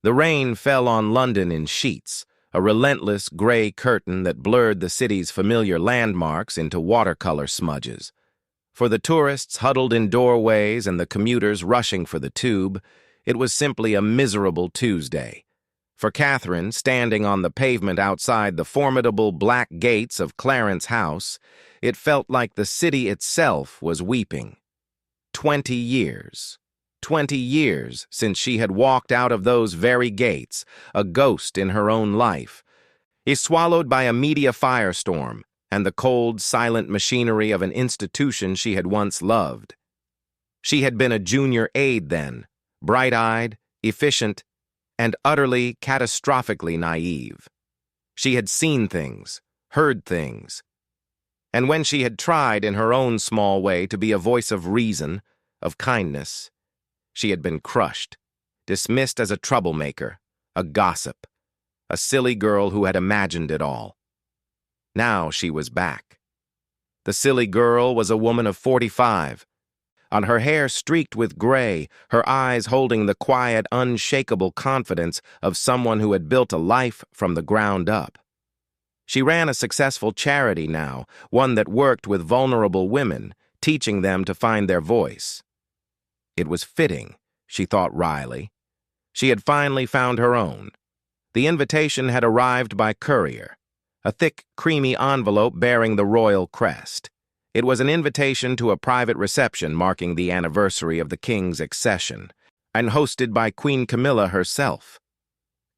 The rain fell on London in sheets, a relentless gray curtain that blurred the city's familiar landmarks into watercolor smudges. For the tourists huddled in doorways and the commuters rushing for the tube, it was simply a miserable Tuesday. For Catherine, standing on the pavement outside the formidable black gates of Clarence House, it felt like the city itself was weeping. 20 years. 20 years since she had walked out of those very gates, a ghost in her own life, swallowed by a media firestorm and the cold, silent machinery of an institution she had once loved. She had been a junior aide then, bright-eyed, efficient, and utterly, catastrophically naive. She had seen things, heard things, and when she had tried in her own small way to be a voice of reason, of kindness, she had been crushed, dismissed as a troublemaker, a gossip, a silly girl who had imagined it all. Now she was back. The silly girl was a woman of 45, on her hair streaked with gray, her eyes holding the quiet, unshakable confidence of someone who had built a life from the ground up. She ran a successful charity now, one that worked with vulnerable women, teaching them to find their voice. It was fitting, she thought wryly. She had finally found her own. The invitation had arrived by courier, a thick, creamy envelope bearing the royal crest. It was an invitation to a private reception marking the anniversary of the king's accession, and hosted by Queen Camilla herself.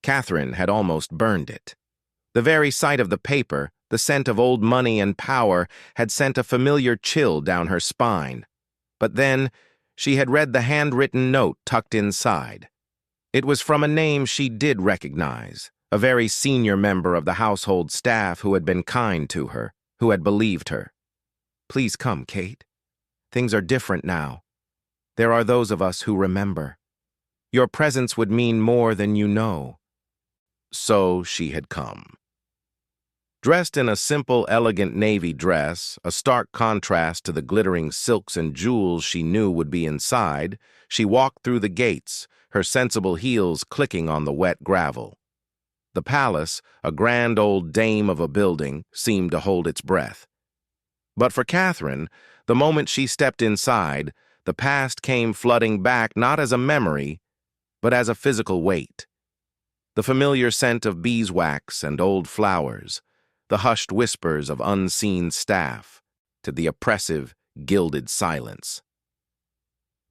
Catherine had almost burned it. The very sight of the paper, the scent of old money and power, had sent a familiar chill down her spine. But then, she had read the handwritten note tucked inside. It was from a name she did recognize, a very senior member of the household staff who had been kind to her, who had believed her. "Please come, Kate. Things are different now. There are those of us who remember. Your presence would mean more than you know." So she had come. Dressed in a simple, elegant navy dress, a stark contrast to the glittering silks and jewels she knew would be inside, she walked through the gates, her sensible heels clicking on the wet gravel. The palace, a grand old dame of a building, seemed to hold its breath. But for Catherine, the moment she stepped inside, the past came flooding back not as a memory, but as a physical weight. The familiar scent of beeswax and old flowers, the hushed whispers of unseen staff, to the oppressive, gilded silence.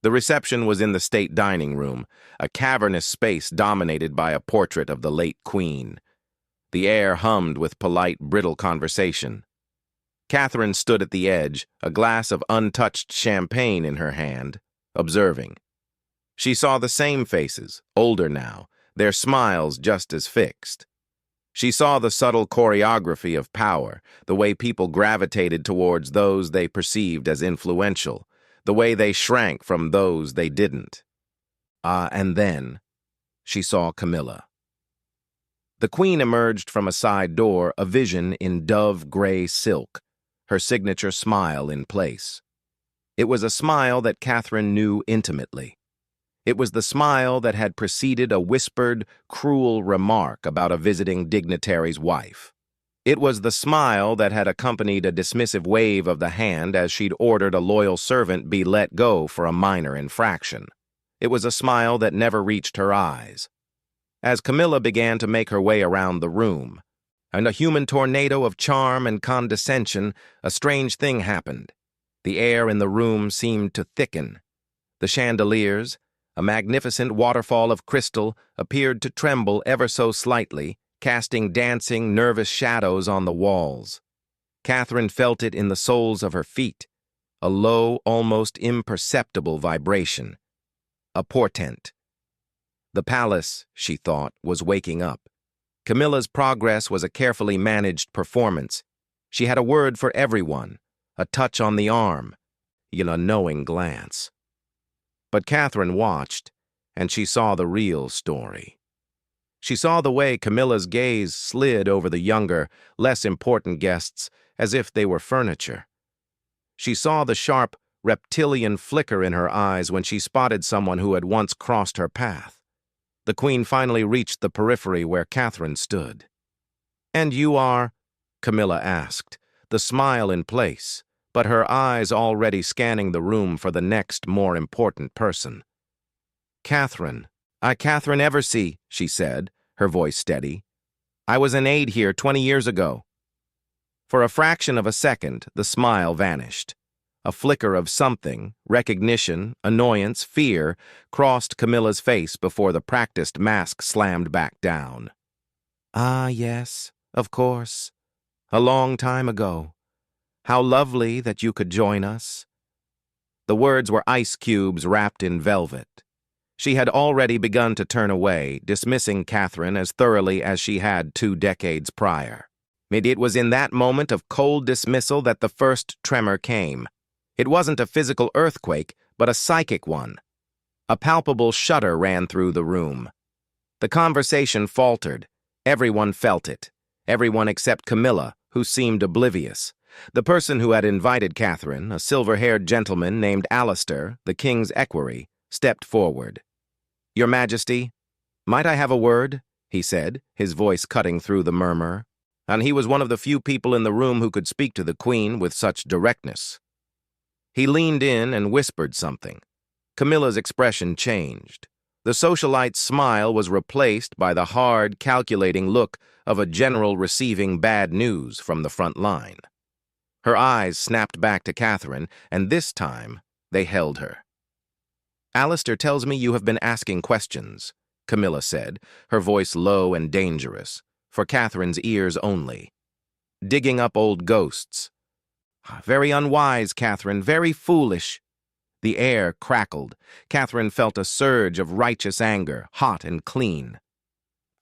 The reception was in the state dining room, a cavernous space dominated by a portrait of the late queen. The air hummed with polite, brittle conversation. Catherine stood at the edge, a glass of untouched champagne in her hand, observing. She saw the same faces, older now, their smiles just as fixed. She saw the subtle choreography of power, the way people gravitated towards those they perceived as influential, the way they shrank from those they didn't. And then she saw Camilla. The queen emerged from a side door, a vision in dove-gray silk, her signature smile in place. It was a smile that Catherine knew intimately. It was the smile that had preceded a whispered, cruel remark about a visiting dignitary's wife. It was the smile that had accompanied a dismissive wave of the hand as she'd ordered a loyal servant be let go for a minor infraction. It was a smile that never reached her eyes. As Camilla began to make her way around the room, in a human tornado of charm and condescension, a strange thing happened. The air in the room seemed to thicken. The chandeliers, a magnificent waterfall of crystal, appeared to tremble ever so slightly, casting dancing, nervous shadows on the walls. Catherine felt it in the soles of her feet, a low, almost imperceptible vibration. A portent. The palace, she thought, was waking up. Camilla's progress was a carefully managed performance. She had a word for everyone, a touch on the arm, a knowing glance. But Catherine watched, and she saw the real story. She saw the way Camilla's gaze slid over the younger, less important guests as if they were furniture. She saw the sharp, reptilian flicker in her eyes when she spotted someone who had once crossed her path. The Queen finally reached the periphery where Catherine stood. "And you are?" Camilla asked, the smile in place, but her eyes already scanning the room for the next, more important person. "Catherine. Catherine Eversey," she said, her voice steady. "I was an aide here 20 years ago." For a fraction of a second, the smile vanished. A flicker of something, recognition, annoyance, fear, crossed Camilla's face before the practiced mask slammed back down. "Ah, yes, of course. A long time ago. How lovely that you could join us." The words were ice cubes wrapped in velvet. She had already begun to turn away, dismissing Catherine as thoroughly as she had 2 decades prior. It was in that moment of cold dismissal that the first tremor came. It wasn't a physical earthquake, but a psychic one. A palpable shudder ran through the room. The conversation faltered. Everyone felt it. Everyone except Camilla, who seemed oblivious. The person who had invited Catherine, a silver-haired gentleman named Alistair, the king's equerry, stepped forward. "Your Majesty, might I have a word?" he said, his voice cutting through the murmur. And he was one of the few people in the room who could speak to the Queen with such directness. He leaned in and whispered something. Camilla's expression changed. The socialite's smile was replaced by the hard, calculating look of a general receiving bad news from the front line. Her eyes snapped back to Catherine, and this time they held her. "Alistair tells me you have been asking questions," Camilla said, her voice low and dangerous, for Catherine's ears only. "Digging up old ghosts. Very unwise, Catherine, very foolish." The air crackled. Catherine felt a surge of righteous anger, hot and clean.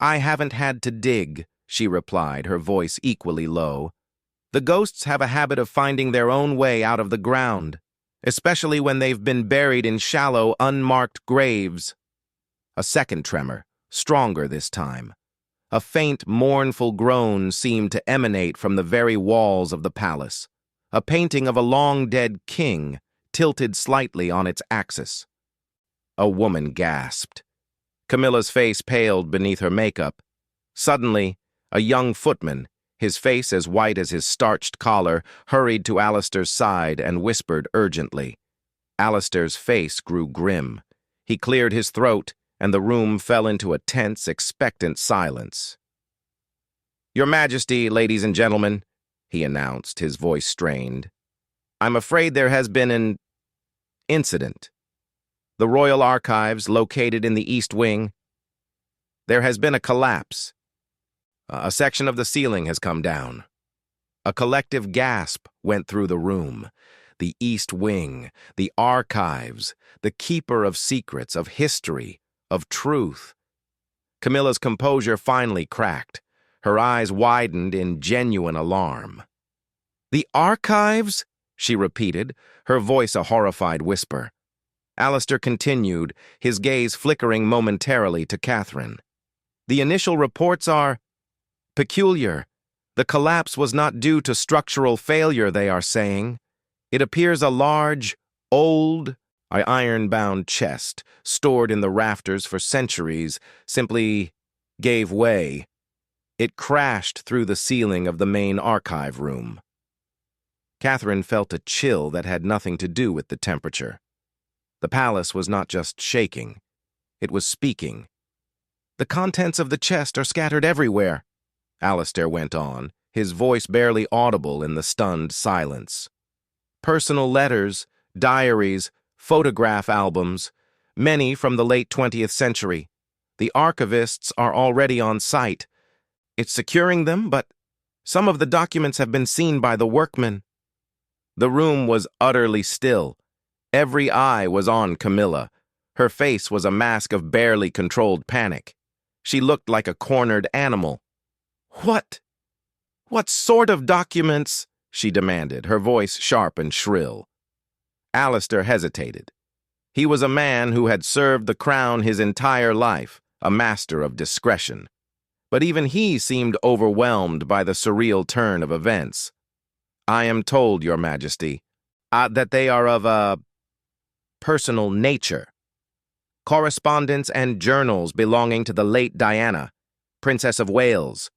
"I haven't had to dig," she replied, her voice equally low. "The ghosts have a habit of finding their own way out of the ground, especially when they've been buried in shallow, unmarked graves." A second tremor, stronger this time. A faint, mournful groan seemed to emanate from the very walls of the palace. A painting of a long-dead king, tilted slightly on its axis. A woman gasped. Camilla's face paled beneath her makeup. Suddenly, a young footman, his face as white as his starched collar, hurried to Alistair's side and whispered urgently. Alistair's face grew grim. He cleared his throat, and the room fell into a tense, expectant silence. "Your Majesty, ladies and gentlemen," he announced, his voice strained. "I'm afraid there has been an incident. The Royal Archives, located in the East Wing, there has been a collapse. A section of the ceiling has come down." A collective gasp went through the room. The East Wing, the Archives, the keeper of secrets, of history, of truth. Camilla's composure finally cracked. Her eyes widened in genuine alarm. "The Archives?" she repeated, her voice a horrified whisper. Alistair continued, his gaze flickering momentarily to Catherine. "The initial reports are peculiar. The collapse was not due to structural failure, they are saying. It appears a large, old, iron-bound chest, stored in the rafters for centuries, simply gave way. It crashed through the ceiling of the main archive room." Catherine felt a chill that had nothing to do with the temperature. The palace was not just shaking. It was speaking. "The contents of the chest are scattered everywhere," Alistair went on, his voice barely audible in the stunned silence. "Personal letters, diaries, photograph albums, many from the late 20th century. The archivists are already on site. It's securing them, but some of the documents have been seen by the workmen." The room was utterly still. Every eye was on Camilla. Her face was a mask of barely controlled panic. She looked like a cornered animal. "What sort of documents?" she demanded, her voice sharp and shrill. Alistair hesitated. He was a man who had served the crown his entire life, a master of discretion. But even he seemed overwhelmed by the surreal turn of events. "I am told, Your Majesty, that they are of a personal nature." correspondence and journals belonging to the late Diana, Princess of Wales.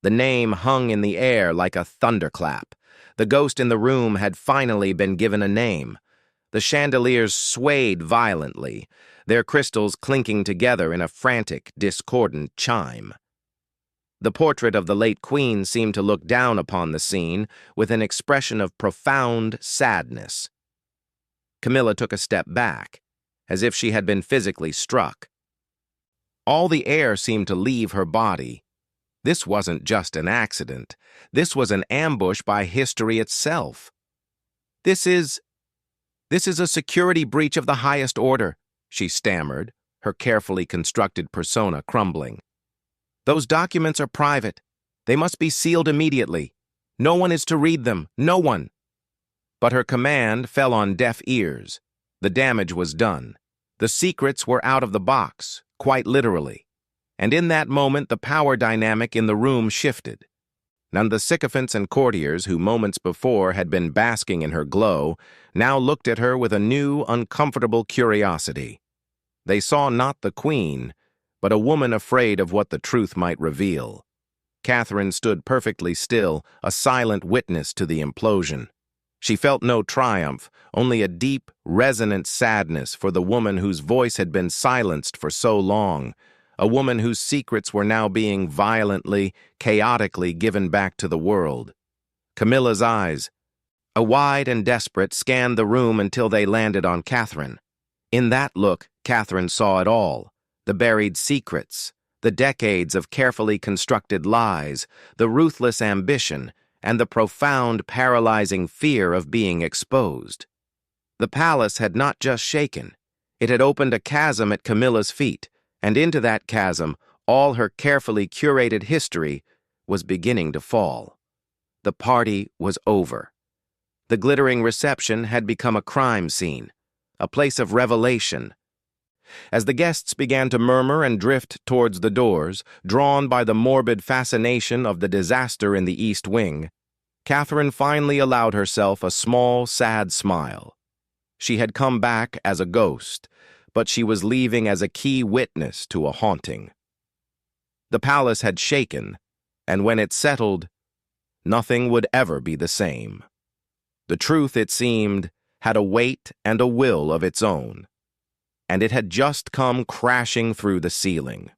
The name hung in the air like a thunderclap. The ghost in the room had finally been given a name. The chandeliers swayed violently, their crystals clinking together in a frantic, discordant chime. The portrait of the late queen seemed to look down upon the scene with an expression of profound sadness. Camilla took a step back, as if she had been physically struck. All the air seemed to leave her body. This wasn't just an accident. This was an ambush by history itself. This is a security breach of the highest order, she stammered, her carefully constructed persona crumbling. Those documents are private. They must be sealed immediately. No one is to read them. No one. But her command fell on deaf ears. The damage was done. The secrets were out of the box, quite literally. And in that moment, the power dynamic in the room shifted. None of the sycophants and courtiers who moments before had been basking in her glow now looked at her with a new, uncomfortable curiosity. They saw not the queen, but a woman afraid of what the truth might reveal. Catherine stood perfectly still, a silent witness to the implosion. She felt no triumph, only a deep, resonant sadness for the woman whose voice had been silenced for so long, a woman whose secrets were now being violently, chaotically given back to the world. Camilla's eyes, wide and desperate, scanned the room until they landed on Catherine. In that look, Catherine saw it all. The buried secrets, the decades of carefully constructed lies, the ruthless ambition, and the profound, paralyzing fear of being exposed. The palace had not just shaken. It had opened a chasm at Camilla's feet, and into that chasm, all her carefully curated history was beginning to fall. The party was over. The glittering reception had become a crime scene, a place of revelation. As the guests began to murmur and drift towards the doors, drawn by the morbid fascination of the disaster in the East Wing, Catherine finally allowed herself a small, sad smile. She had come back as a ghost, but she was leaving as a key witness to a haunting. The palace had shaken, and when it settled, nothing would ever be the same. The truth, it seemed, had a weight and a will of its own, and it had just come crashing through the ceiling.